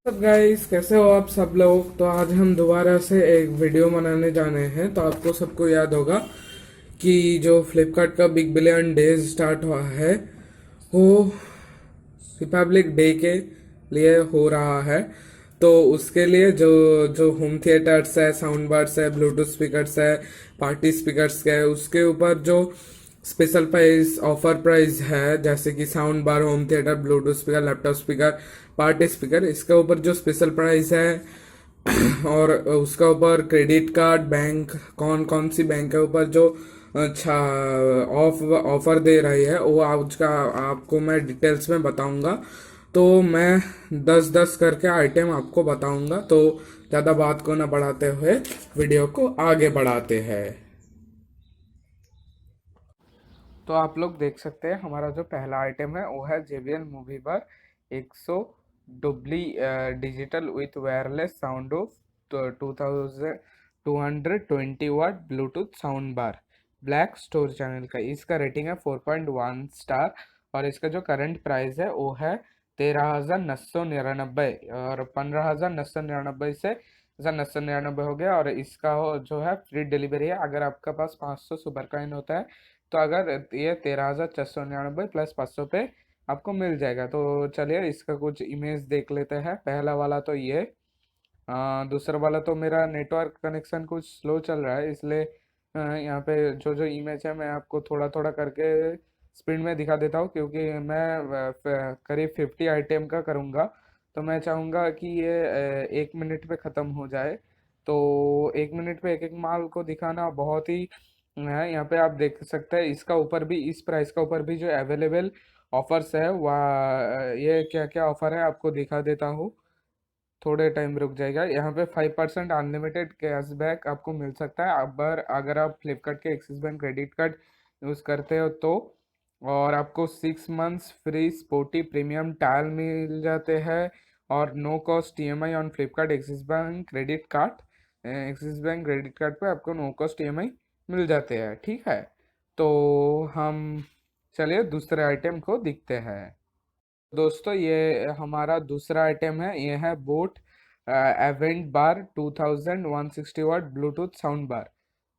सब गाइस, कैसे हो आप सब लोग। तो आज हम दोबारा से एक वीडियो बनाने जाने हैं। तो आपको सबको याद होगा कि जो फ्लिपकार्ट का बिग बिलियन डेज स्टार्ट हुआ है वो रिपब्लिक डे के लिए हो रहा है। तो उसके लिए जो जो होम थिएटर्स है, साउंड बार्स है, ब्लूटूथ स्पीकर्स है, पार्टी स्पीकर्स है, उसके ऊपर जो स्पेशल प्राइस ऑफर प्राइस है, जैसे कि sound bar, home theatre, Bluetooth speaker, laptop speaker, party speaker, इसके ऊपर जो स्पेशल प्राइस है और उसका ऊपर क्रेडिट कार्ड, बैंक, कौन कौन सी बैंक के ऊपर जो अच्छा ऑफर दे रही है, वो आज का आपको मैं डिटेल्स में बताऊंगा। तो मैं 10-10 करके आइटम आपको बताऊंगा। तो ज़्यादा बात को ना बढ़ाते हुए वीडियो को आगे बढ़ाते हैं। तो आप लोग देख सकते हैं, हमारा जो पहला आइटम है वो है JBL मूवी बार 100 डुबली digital with wireless sound of 2220 watt Bluetooth sound bar, black store channel का। इसका रेटिंग है 4.1 स्टार और इसका जो करंट प्राइस है वो है 13,999 और 15,999 से 999 हो गया। और इसका जो है फ्री डिलीवरी है अगर आपका पास 500 सुपर कॉइन होता है। तो अगर ये 13,499 प्लस 500 पे आपको मिल जाएगा। तो चलिए इसका कुछ इमेज देख लेते हैं। पहला वाला तो ये, दूसरा वाला तो मेरा नेटवर्क कनेक्शन कुछ स्लो चल रहा है, इसलिए यहाँ पे जो जो इमेज है मैं आपको थोड़ा थोड़ा करके स्पीड में दिखा देता हूँ, क्योंकि मैं करीब 50 आइटम का करूँगा। तो मैं चाहूँगा कि ये 1 मिनट पे ख़त्म हो जाए। तो 1 मिनट पे एक एक माल को दिखाना बहुत ही है। यहाँ पे आप देख सकते हैं, इसका ऊपर भी, इस प्राइस का ऊपर भी जो अवेलेबल ऑफर्स है वह ये क्या क्या ऑफर है आपको दिखा देता हूँ। थोड़े टाइम रुक जाएगा। यहाँ पे 5% अनलिमिटेड कैशबैक आपको मिल सकता है अगर आप फ्लिपकार्ट के Axis bank credit card use करते हो तो। और आपको 6 months free Spotify premium trial मिल जाते हैं। और no cost EMI on Flipkart Axis bank credit card पे आपको नो कॉस्ट EMI मिल जाते हैं। ठीक है, तो हम चलिए दूसरे आइटम को देखते हैं। दोस्तों, ये हमारा दूसरा आइटम है। ये है बोट एवेंट बार 2160 वाट ब्लूटूथ साउंड बार।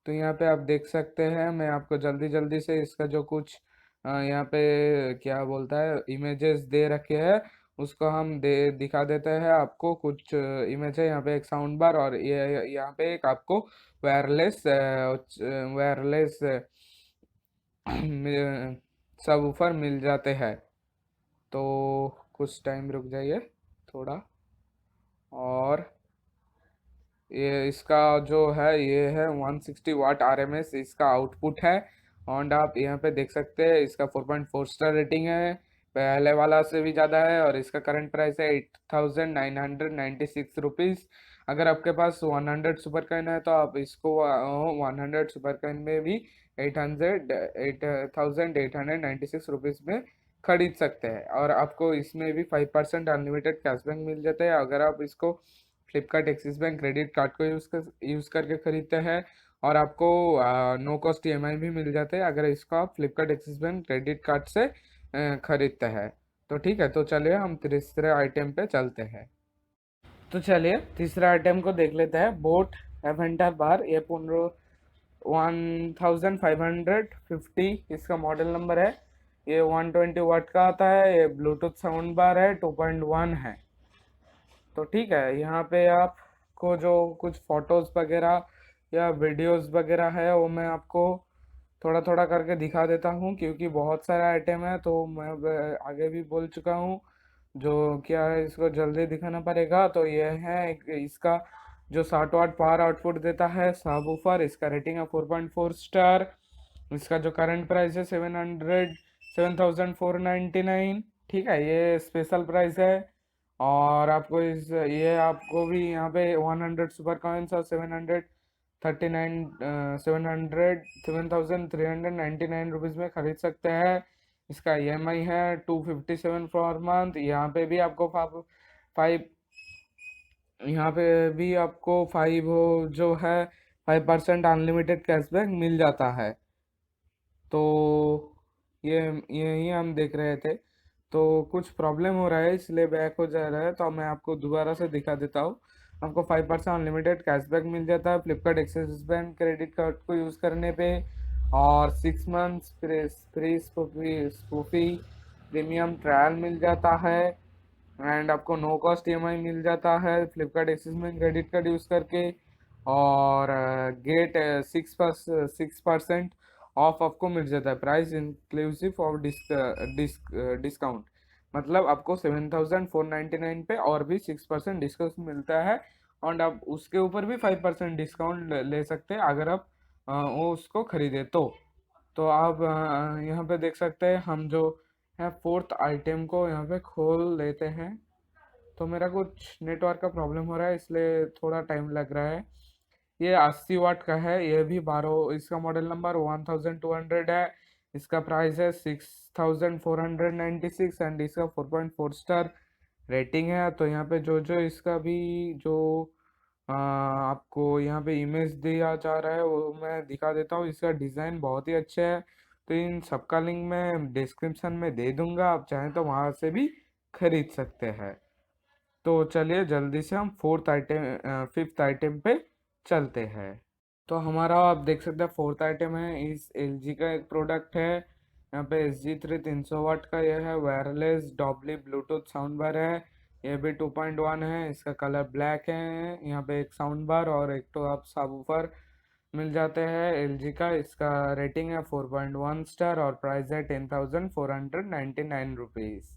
तो यहाँ पे आप देख सकते हैं, मैं आपको जल्दी जल्दी से इसका जो कुछ यहाँ पे क्या बोलता है इमेजेस दे रखे हैं उसको हम दे दिखा देते हैं आपको। कुछ इमेज है यहाँ पे, एक साउंड बार और ये यहाँ पे एक आपको वायरलेस वायरलेस सब ऊपर मिल जाते हैं। तो कुछ टाइम रुक जाइए थोड़ा। और ये इसका जो है ये है 160 वाट RMS इसका आउटपुट है। और आप यहाँ पे देख सकते हैं इसका 4.4 स्टार रेटिंग है, पहले वाला से भी ज़्यादा है। और इसका करंट प्राइस है 8,996 रुपीज़। अगर आपके पास 100 सुपर कॉइन है तो आप इसको 100 सुपर कॉइन में भी 8,896 रुपीज़ में खरीद सकते हैं। और आपको इसमें भी 5% अनलिमिटेड कैशबैक मिल जाता है अगर आप इसको Flipkart Axis bank credit card को यूज़ करके खरीदते हैं। और आपको नो कॉस्ट EMI भी मिल जाते हैं अगर इसको आप Flipkart Axis bank credit card से खरीदते हैं। तो ठीक है, तो चलिए हम तीसरे आइटम पे चलते हैं। तो चलिए तीसरा आइटम को देख लेते हैं। बोट एवेंटर बार, ये 1550 इसका मॉडल नंबर है। ये 120 वाट का आता है। ये ब्लूटूथ साउंड बार है, 2.1 है। तो ठीक है, यहाँ पे आपको जो कुछ फोटोज वगैरह या वीडियोस वगैरह है वो मैं आपको थोड़ा थोड़ा करके दिखा देता हूँ, क्योंकि बहुत सारा आइटम है। तो मैं आगे भी बोल चुका हूँ जो क्या है, इसको जल्दी दिखाना पड़ेगा। तो ये है इसका जो 60 वाट पावर आउटपुट देता है सबवूफर। इसका रेटिंग है 4.4 स्टार। इसका जो करंट प्राइस है 7,499। ठीक है, ये स्पेशल प्राइस है। और आपको इस ये आपको भी यहाँ पे 100 सुपर कॉइन्स और 7,399 रुपीज़ में खरीद सकते हैं। इसका EMI है 257 फॉर मंथ। यहाँ पे भी आपको फाइव यहाँ पे भी आपको फाइव हो जो है 5% अनलिमिटेड कैशबैक मिल जाता है। तो ये यही हम देख रहे थे। तो कुछ प्रॉब्लम हो रहा है इसलिए बैक हो जा रहा है, तो मैं आपको दोबारा से दिखा देता हूँ। आपको 5% अनलिमिटेड कैशबैक मिल जाता है Flipkart Axis bank credit card को यूज़ करने पे, और 6 मंथ्स फ्री स्पूफी प्रीमियम ट्रायल मिल जाता है, एंड आपको नो कॉस्ट ईएमआई मिल जाता है Flipkart Axis bank credit card use करके, और गेट 6% ऑफ आपको मिल जाता है, प्राइस इंक्लूसिव ऑफ डिस्काउंट। मतलब आपको 7,499 पे और भी 6% डिस्काउंट मिलता है, और आप उसके ऊपर भी 5% डिस्काउंट ले सकते हैं अगर आप वो उसको खरीदे तो आप यहाँ पे देख सकते हैं, हम जो है फोर्थ आइटम को यहाँ पे खोल लेते हैं। तो मेरा कुछ नेटवर्क का प्रॉब्लम हो रहा है इसलिए थोड़ा टाइम लग रहा है। ये 80 वाट का है, ये भी 12, इसका मॉडल नंबर 1200 है, इसका प्राइस है 6,496, एंड इसका 4.4 स्टार रेटिंग है। तो यहाँ पे जो जो इसका भी जो आपको यहाँ पे इमेज दिया जा रहा है वो मैं दिखा देता हूँ। इसका डिज़ाइन बहुत ही अच्छा है, तो इन सबका लिंक मैं डिस्क्रिप्शन में दे दूंगा, आप चाहें तो वहाँ से भी खरीद सकते हैं। तो चलिए जल्दी से हम फिफ्थ आइटम पे चलते हैं। तो हमारा आप देख सकते हैं फोर्थ आइटम है, इस एलजी का एक प्रोडक्ट है। यहाँ पे SG3 300 वाट का यह है, वायरलेस डॉबली ब्लूटूथ साउंड बार है। ये भी 2.1 है, इसका कलर ब्लैक है। यहाँ पे एक साउंड बार और एक तो आप सबवूफर मिल जाते हैं एलजी का। इसका रेटिंग है 4.1 स्टार और प्राइस है 10,499 रुपीज़।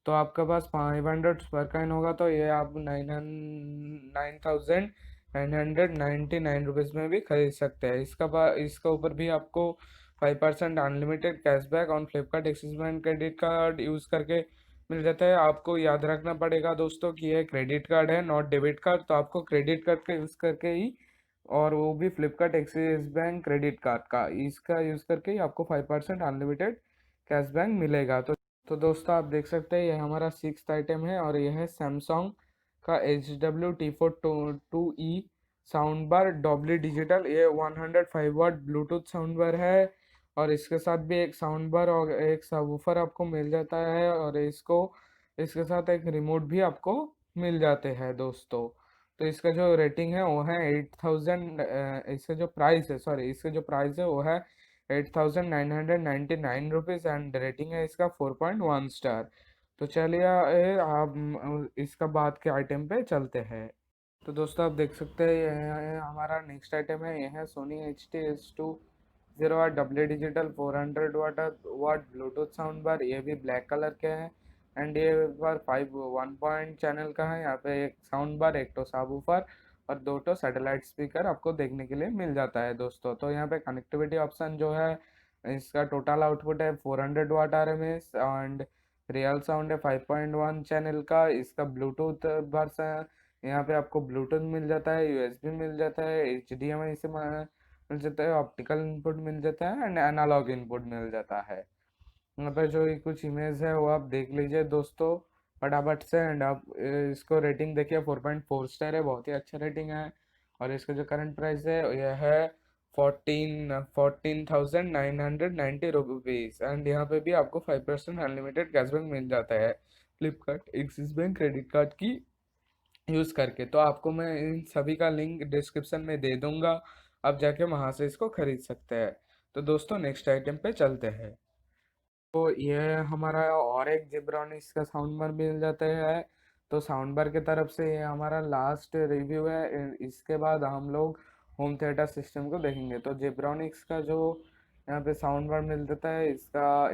तो आपके पास 500 सुपर कॉइन होगा तो ये आप 9,999 रुपीज़ में भी खरीद सकते हैं। इसका ऊपर भी आपको 5% unlimited cashback on Flipkart Axis bank credit card use करके मिल जाता है। आपको याद रखना पड़ेगा दोस्तों कि ये क्रेडिट कार्ड है, नॉट डेबिट कार्ड, तो आपको क्रेडिट कार्ड का यूज़ करके ही, और वो भी Flipkart Axis bank credit card का, इसका यूज़ करके ही आपको 5% अनलिमिटेड कैशबैक मिलेगा। तो दोस्तों आप देख सकते हैं ये हमारा सिक्स्थ आइटम है, और यह है सैमसंग का HW T4 two E sound bar डॉबली डिजिटल। ये 105 वाट ब्लूटूथ साउंड बार है, और इसके साथ भी एक साउंड बार और एक सबवूफर आपको मिल जाता है, और इसके साथ एक रिमोट भी आपको मिल जाते हैं दोस्तों। तो इसका जो रेटिंग है वो है 8,000, इसका जो प्राइस है, सॉरी, इसका जो प्राइस है वो है 8,999 रुपीज़, एंड रेटिंग है इसका 4.1 स्टार। तो चलिए आप इसका बाद के आइटम पे चलते हैं। तो दोस्तों आप देख सकते हैं ये हमारा नेक्स्ट आइटम है, यह है सोनी HT-S20 डब्ल्यू डिजिटल 400 वाट ब्लूटूथ साउंड बार। ये भी ब्लैक कलर के हैं, एंड ये बार 1 पॉइंट चैनल का है। यहाँ पे एक साउंड बार, एक तो सबवूफर और दो तो सैटेलाइट स्पीकर आपको देखने के लिए मिल जाता है दोस्तों। तो यहाँ पे कनेक्टिविटी ऑप्शन जो है, इसका टोटल आउटपुट है 400 वाट RMS, एंड रियल साउंड है 5.1 चैनल का। इसका ब्लूटूथ वर्सन, यहाँ पे आपको ब्लूटूथ मिल जाता है, USB मिल जाता है, HDMI से मिल जाता है, ऑप्टिकल इनपुट मिल जाता है, एंड एनालॉग इनपुट मिल जाता है। यहाँ पे जो ये कुछ इमेज है वो आप देख लीजिए दोस्तों फटाफट से, एंड आप इसको रेटिंग देखिए 4.4 स्टार है, बहुत ही अच्छा रेटिंग है। और इसका जो करंट प्राइस है यह है 14,990 रुपीज़, एंड यहाँ पे भी आपको 5% अनलिमिटेड कैशबैक मिल जाता है Flipkart Axis bank credit card की यूज़ करके। तो आपको मैं इन सभी का लिंक डिस्क्रिप्शन में दे दूंगा, आप जाके वहाँ से इसको खरीद सकते हैं। तो दोस्तों नेक्स्ट आइटम पे चलते हैं। तो ये हमारा और एक जिब्रॉनिक्स का साउंड बार मिल जाता है। तो साउंड बार की तरफ से ये हमारा लास्ट रिव्यू है, इसके बाद हम लोग होम थिएटर सिस्टम को देखेंगे। तो जिब्रॉनिक्स का जो यहाँ पे साउंड बार मिल जाता है, इसका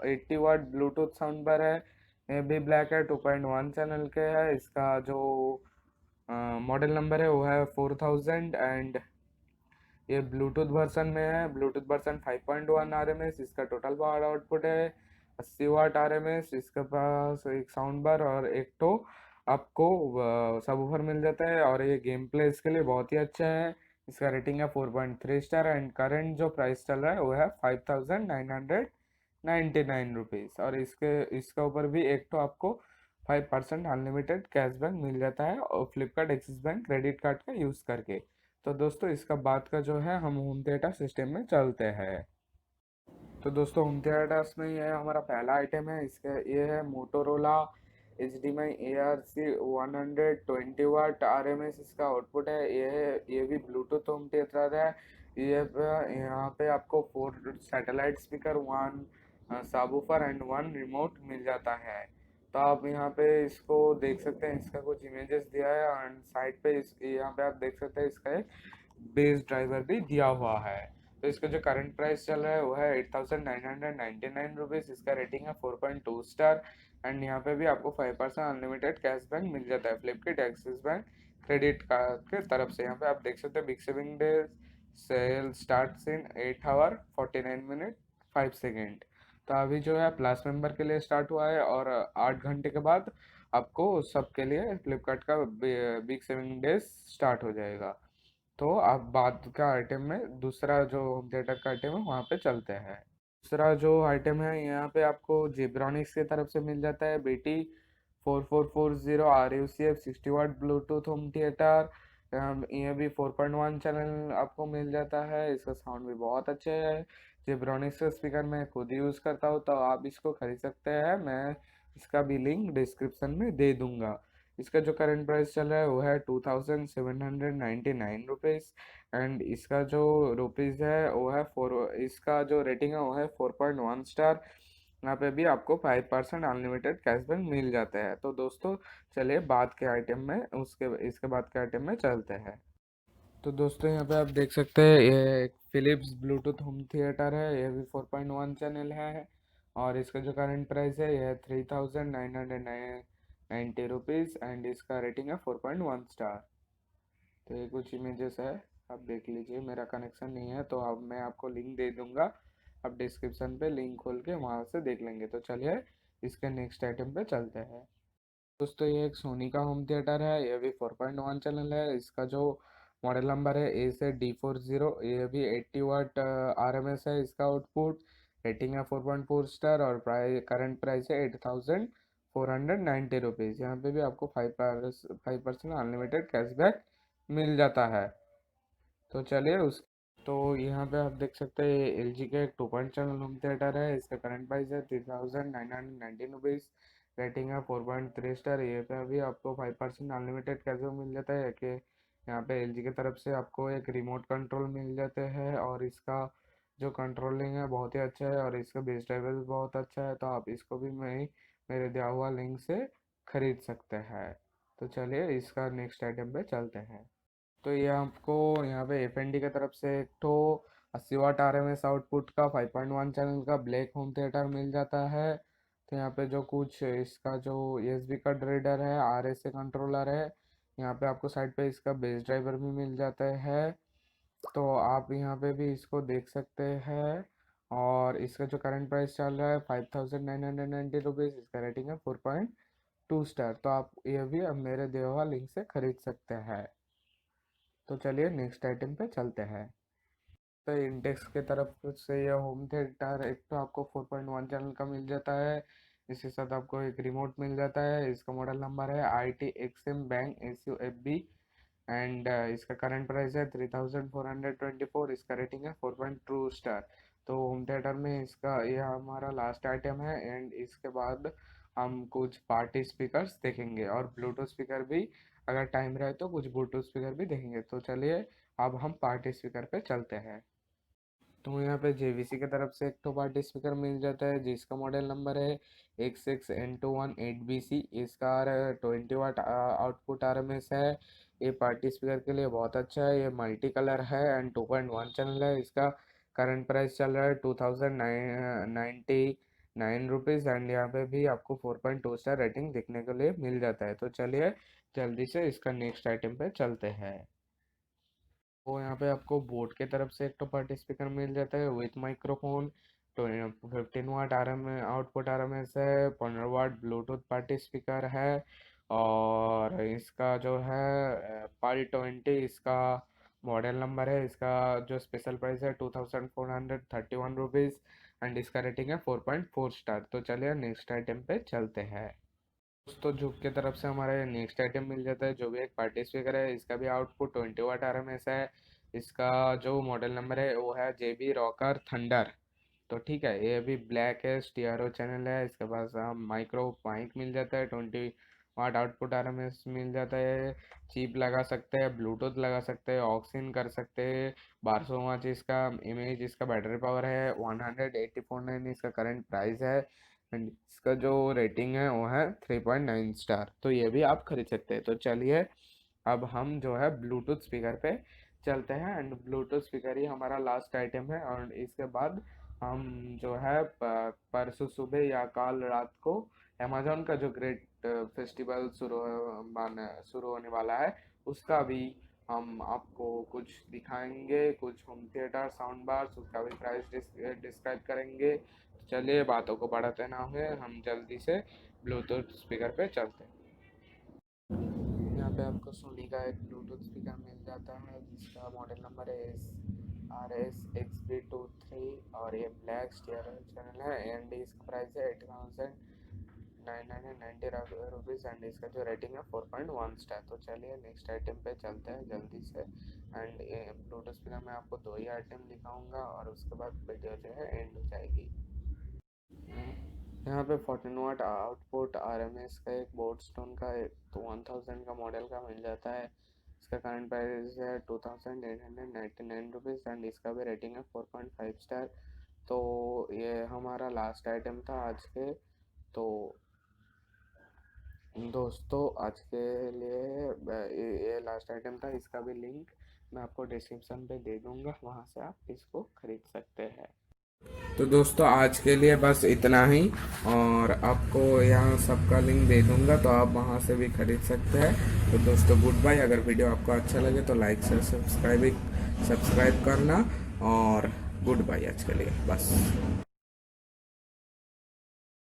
80 वाट ब्लूटूथ साउंड बार है। ये भी ब्लैक है, 2.1 चैनल के है। इसका जो मॉडल नंबर है वो है 4000, एंड ये ब्लूटूथ वर्सन में है, ब्लूटूथ वर्सन 5.1 RMS। इसका टोटल पावर आउटपुट है 80 वाट RMS। इसके पास एक साउंड बार और एक तो आपको सबवूफर मिल जाता है, और ये गेम प्ले इसके लिए बहुत ही अच्छा है। इसका रेटिंग है 4.3 स्टार, एंड करंट जो प्राइस चल रहा है वो है 5,999 रुपीज़। और इसका ऊपर भी एक तो आपको 5% अनलिमिटेड कैशबैक मिल जाता है, और Flipkart Axis bank credit card का यूज़ करके। तो दोस्तों इसका बाद का जो है हम होम थिएटर सिस्टम में चलते हैं। तो दोस्तों होम थिएटर्स में ये हमारा पहला आइटम है। इसका ये है मोटोरोला HDMI ARC 120 वाट RMS इसका आउटपुट है। ये भी ब्लूटूथ होम थिएटर है। यहाँ पे आपको 4 satellite speaker, 1 subwoofer and 1 remote मिल जाता है। तो आप यहाँ पे इसको देख सकते हैं, इसका कुछ इमेजेस दिया है एंड साइड पे यहाँ पे आप देख सकते हैं इसका एक बेस ड्राइवर भी दिया हुआ है। तो इसका जो करंट प्राइस चल रहा है वो है 8,999 रुपीज़। इसका रेटिंग है 4.2 स्टार। एंड यहाँ पे भी आपको 5% अनलिमिटेड कैशबैक मिल जाता है Flipkart Axis bank credit card के तरफ से। यहाँ पे आप देख सकते हैं big saving day sale start in 8 hour 49 minute 5 second. तो अभी जो है प्लस मेंबर के लिए स्टार्ट हुआ है और 8 घंटे के बाद आपको सबके लिए फ्लिपकार्ट का बिग सेविंग डेज स्टार्ट हो जाएगा। तो आप बाद का आइटम में दूसरा जो होम थिएटर का आइटम है वहाँ पे चलते हैं। दूसरा जो आइटम है यहाँ पे आपको जेब्रॉनिक्स की तरफ से मिल जाता है बेटी 4440 RUCF 60 वाट ब्लूटूथ होम थिएटर। ये भी 4.1 चैनल आपको मिल जाता है। इसका साउंड भी बहुत अच्छा है। जेब्रॉनिक्स का स्पीकर मैं खुद यूज़ करता हूँ, तो आप इसको खरीद सकते हैं। मैं इसका भी लिंक डिस्क्रिप्शन में दे दूंगा। इसका जो करंट प्राइस चल रहा है वो है 2,799 रुपीज़। एंड इसका जो रुपीज़ है वो है 4। इसका जो रेटिंग है वो है 4.1 स्टार। यहाँ पे भी आपको 5% अनलिमिटेड कैशबैक मिल जाता है। तो दोस्तों चलिए बाद के आइटम में उसके इसके बाद के आइटम में चलते हैं। तो दोस्तों यहाँ पे आप देख सकते हैं ये एक फिलिप्स ब्लूटूथ होम थिएटर है। ये भी 4.1 चैनल है और इसका जो करंट प्राइस है ये है 3,990 रुपीज़ एंड इसका रेटिंग है 4.1 स्टार। तो ये कुछ इमेजेस है, आप देख लीजिए। मेरा कनेक्शन नहीं है तो अब मैं आपको लिंक दे दूंगा, आप डिस्क्रिप्शन पे लिंक खोल के वहाँ से देख लेंगे। तो चलिए इसके नेक्स्ट आइटम पे चलते हैं। दोस्तों ये एक सोनी का होम थिएटर है। ये भी 4.1 चैनल है। इसका जो मॉडल नंबर है A से D40। ये भी 80 वाट RMS है इसका आउटपुट। रेटिंग है 4.4 स्टार और प्राइस करंट प्राइस है 8,490 रुपीज़। यहाँ पे भी आपको 5% अनलिमिटेड कैशबैक मिल जाता है। तो चलिए उस तो यहाँ पे आप देख सकते हैं LG का एक 2 चैनल होम थिएटर है। इसका करंट प्राइस है 3,919 रुपीज़। रेटिंग है 4.3 स्टार। ये पे अभी आपको 5% अनलिमिटेड कैसे मिल जाता है कि यहाँ पे LG की तरफ से आपको एक रिमोट कंट्रोल मिल जाते हैं और इसका जो कंट्रोलिंग है बहुत ही अच्छा है और इसका बेस ड्राइवर भी बहुत अच्छा है। तो आप इसको भी मेरे दिया हुआ लिंक से खरीद सकते हैं। तो चलिए इसका नेक्स्ट आइटम पे चलते हैं। तो ये आपको यहाँ पे FND की तरफ से एक तो 80 वाट RMS आउटपुट का 5.1 चैनल का ब्लैक होम थिएटर मिल जाता है। तो यहाँ पे जो कुछ इसका जो USB का रीडर है, RSA कंट्रोलर है। यहाँ पे आपको साइड पे इसका बेस ड्राइवर भी मिल जाता है। तो आप यहाँ पे भी इसको देख सकते हैं। और इसका जो करंट प्राइस चल रहा है 5,990 रुपीज़। इसका रेटिंग है 4.2 स्टार। तो आप ये भी अब मेरे दिए हुआ लिंक से खरीद सकते हैं। तो चलिए नेक्स्ट आइटम पे चलते हैं। तो इंडेक्स के तरफ से ये होम थिएटर एक तो आपको 4.1 चैनल का मिल जाता है। इसके साथ आपको एक रिमोट मिल जाता है। इसका मॉडल नंबर है ITXM Bang SUFB एंड इसका करंट प्राइस है 3,424। इसका रेटिंग है 4.2 स्टार। तो होम थिएटर में इसका ये हमारा लास्ट आइटम है एंड इसके बाद हम कुछ पार्टी स्पीकर्स देखेंगे और ब्लूटूथ स्पीकर भी, अगर टाइम रहे तो कुछ ब्लूटूथ स्पीकर भी देखेंगे। तो चलिए अब हम पार्टी स्पीकर पे चलते हैं। तो यहाँ पे JVC की तरफ से एक तो पार्टी स्पीकर मिल जाता है जिसका मॉडल नंबर है XX N218BC। इसका 20 वाट आउटपुट RMS है। ये पार्टी स्पीकर के लिए बहुत अच्छा है। ये मल्टी कलर है एंड 2.1 चैनल है। इसका करंट प्राइस चल रहा है 2,999 रुपीज़ एंड यहाँ पे भी आपको 4.2 स्टार रेटिंग देखने के लिए मिल जाता है। तो चलिए जल्दी से इसका नेक्स्ट आइटम पे चलते हैं। तो यहाँ पे आपको बोट के तरफ से एक तो पार्टी स्पीकर मिल जाता है विथ माइक्रोफोन। तो 15 वाट RM आउटपुट RMS है। 15 वाट ब्लूटूथ पार्टी स्पीकर है। और इसका जो है पार्टी 20 इसका मॉडल नंबर है। इसका जो स्पेशल प्राइस है 2,431 रुपीज़ एंड इसका रेटिंग है 4.4 स्टार। तो चलिए नेक्स्ट आइटम पे चलते हैं। दोस्तों झुक के तरफ से हमारे नेक्स्ट आइटम मिल जाता है जो भी एक पार्टी स्पीकर है। इसका भी आउटपुट 20 वाट RMS है। इसका जो मॉडल नंबर है वो है JB Rocker थंडर। तो ठीक है, ये भी ब्लैक है, स्टीरियो चैनल है। इसके पास माइक्रो माइक मिल जाता है, 20 वाट आउटपुट RMS मिल जाता है। चिप लगा सकते हैं, ब्लूटूथ लगा सकते हैं, ऑक्सिन कर सकते हैं। 1200 वाट इसका इमेज, इसका बैटरी पावर है, 184.9 इसका करंट प्राइस है। एंड इसका जो रेटिंग है वो है 3.9 स्टार। तो ये भी आप खरीद सकते हैं। तो चलिए अब हम जो है ब्लूटूथ स्पीकर पे चलते हैं। एंड ब्लूटूथ स्पीकर ही हमारा लास्ट आइटम है। और इसके बाद हम जो है परसों सुबह या कल रात को अमेजोन का जो ग्रेट फेस्टिवल शुरू होने वाला है, उसका भी हम आपको कुछ दिखाएंगे, कुछ होम थिएटर साउंड बार्स, उसका भी प्राइस डिस्क्राइब करेंगे। तो चलिए बातों को बढ़ाते ना हुए हम जल्दी से ब्लूटूथ स्पीकर पे चलते हैं। यहाँ पे आपको सोनी का एक ब्लूटूथ स्पीकर मिल जाता है जिसका मॉडल नंबर है RS XB23 और ये ब्लैक स्टीरियो चैनल है। एंड इसका प्राइस है 8,990 रुपीज़। एंड इसका जो रेटिंग है 4.1 स्टार। तो चलिए नेक्स्ट आइटम पे चलते हैं जल्दी से। एंड ब्लूटूथ स्पीकर में आपको 2 ही आइटम दिखाऊंगा और उसके बाद वीडियो जो है एंड हो जाएगी। यहाँ पे 14 वाट आउटपुट RMS का एक बोर्ड स्टोन का एक तो 1000 का मॉडल का मिल जाता है। इसका करंट प्राइस है 2899 रुपीज़। एंड इसका भी रेटिंग है 4.5 स्टार। तो ये हमारा लास्ट आइटम था आज के। तो दोस्तों आज के लिए ये लास्ट आइटम था। इसका भी लिंक मैं आपको डिस्क्रिप्शन पे दे दूंगा, वहाँ से आप इसको खरीद सकते हैं। तो दोस्तों आज के लिए बस इतना ही। और आपको यहाँ सबका लिंक दे दूंगा, तो आप वहाँ से भी खरीद सकते हैं। तो दोस्तों गुड बाय। अगर वीडियो आपको अच्छा लगे तो लाइक से सब्सक्राइब करना। और गुड बाय आज के लिए बस।